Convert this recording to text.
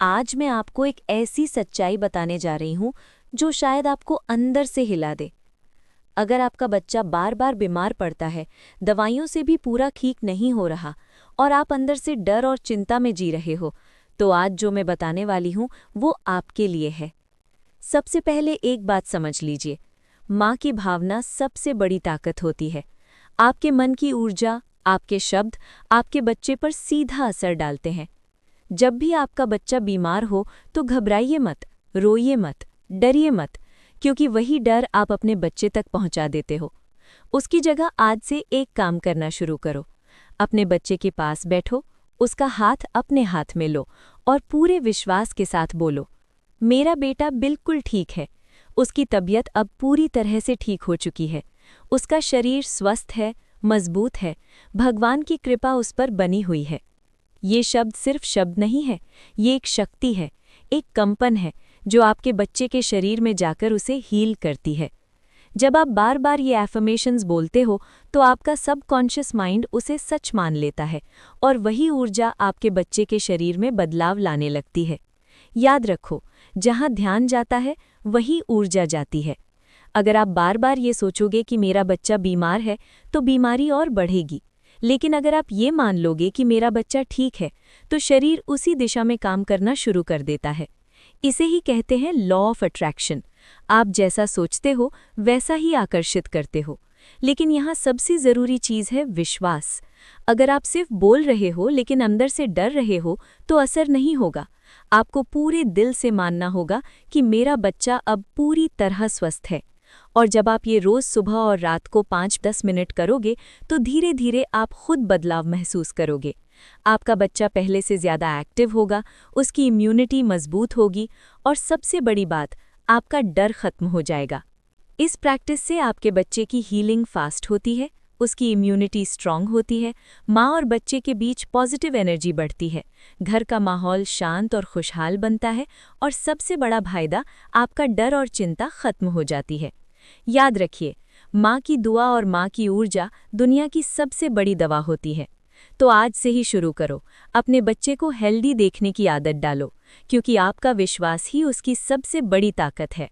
आज मैं आपको एक ऐसी सच्चाई बताने जा रही हूँ जो शायद आपको अंदर से हिला दे। अगर आपका बच्चा बार बार बीमार पड़ता है, दवाइयों से भी पूरा ठीक नहीं हो रहा और आप अंदर से डर और चिंता में जी रहे हो, तो आज जो मैं बताने वाली हूँ वो आपके लिए है। सबसे पहले एक बात समझ लीजिए, माँ की भावना सबसे बड़ी ताकत होती है। आपके मन की ऊर्जा, आपके शब्द आपके बच्चे पर सीधा असर डालते हैं। जब भी आपका बच्चा बीमार हो तो घबराइए मत, रोइए मत, डरिए मत, क्योंकि वही डर आप अपने बच्चे तक पहुंचा देते हो। उसकी जगह आज से एक काम करना शुरू करो। अपने बच्चे के पास बैठो, उसका हाथ अपने हाथ में लो और पूरे विश्वास के साथ बोलो, मेरा बेटा बिल्कुल ठीक है। उसकी तबीयत अब पूरी तरह से ठीक हो चुकी है। उसका शरीर स्वस्थ है, मजबूत है। भगवान की कृपा उस पर बनी हुई है। ये शब्द सिर्फ शब्द नहीं है, ये एक शक्ति है, एक कंपन है जो आपके बच्चे के शरीर में जाकर उसे हील करती है। जब आप बार बार ये एफर्मेशंस बोलते हो तो आपका सबकॉन्शियस माइंड उसे सच मान लेता है और वही ऊर्जा आपके बच्चे के शरीर में बदलाव लाने लगती है। याद रखो, जहाँ ध्यान जाता है वही ऊर्जा जाती है। अगर आप बार बार ये सोचोगे कि मेरा बच्चा बीमार है तो बीमारी और बढ़ेगी, लेकिन अगर आप ये मान लोगे कि मेरा बच्चा ठीक है तो शरीर उसी दिशा में काम करना शुरू कर देता है। इसे ही कहते हैं लॉ ऑफ अट्रैक्शन। आप जैसा सोचते हो वैसा ही आकर्षित करते हो। लेकिन यहाँ सबसे ज़रूरी चीज़ है विश्वास। अगर आप सिर्फ बोल रहे हो लेकिन अंदर से डर रहे हो तो असर नहीं होगा। आपको पूरे दिल से मानना होगा कि मेरा बच्चा अब पूरी तरह स्वस्थ है। और जब आप ये रोज़ सुबह और रात को 5-10 मिनट करोगे तो धीरे धीरे आप खुद बदलाव महसूस करोगे। आपका बच्चा पहले से ज़्यादा एक्टिव होगा, उसकी इम्यूनिटी मजबूत होगी और सबसे बड़ी बात, आपका डर खत्म हो जाएगा। इस प्रैक्टिस से आपके बच्चे की हीलिंग फास्ट होती है, उसकी इम्यूनिटी स्ट्रांग होती है, माँ और बच्चे के बीच पॉजिटिव एनर्जी बढ़ती है, घर का माहौल शांत और खुशहाल बनता है और सबसे बड़ा फायदा, आपका डर और चिंता खत्म हो जाती है। याद रखिए, माँ की दुआ और माँ की ऊर्जा दुनिया की सबसे बड़ी दवा होती है। तो आज से ही शुरू करो, अपने बच्चे को हेल्दी देखने की आदत डालो, क्योंकि आपका विश्वास ही उसकी सबसे बड़ी ताकत है।